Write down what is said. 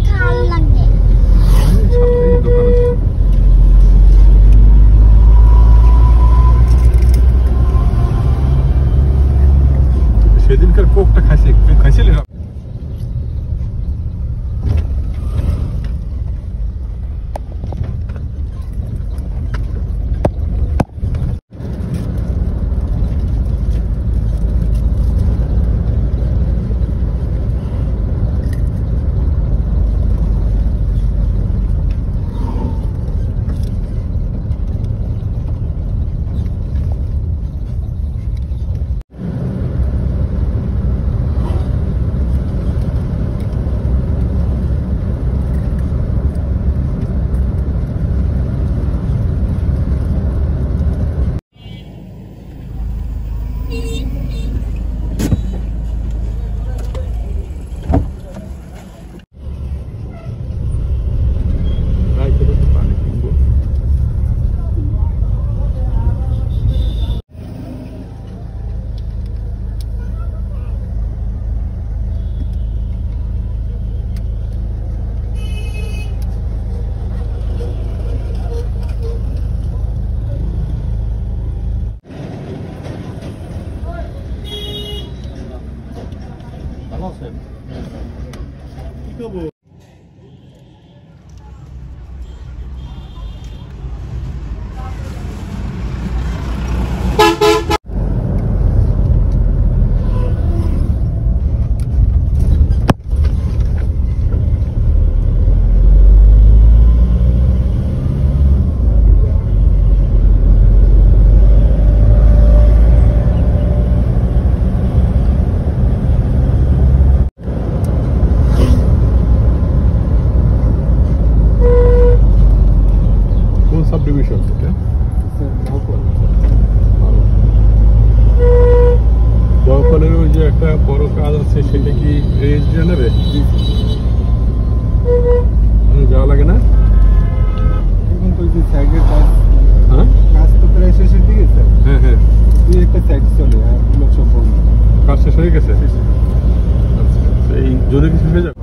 ভাল লাগে দোকান আছে। সেদিনকার কোকটা খাইছিলি না? Subdivision, okay? জয়পালের ওই যে একটা বড় কাজ আছে সেটা কি রেজিস্ট্রি নেবে? যাওয়া লাগে না? এখন তো যে সাইডের কাজ, হ্যাঁ কাজ তো প্রায় শেষের দিকে স্যার। হ্যাঁ হ্যাঁ, দুই একটা সাইড চলে আর পুরো সম্পূর্ণ কাজ শেষ হয়ে গেছে। আচ্ছা, এই জোরে কিছু হয়ে যাবে?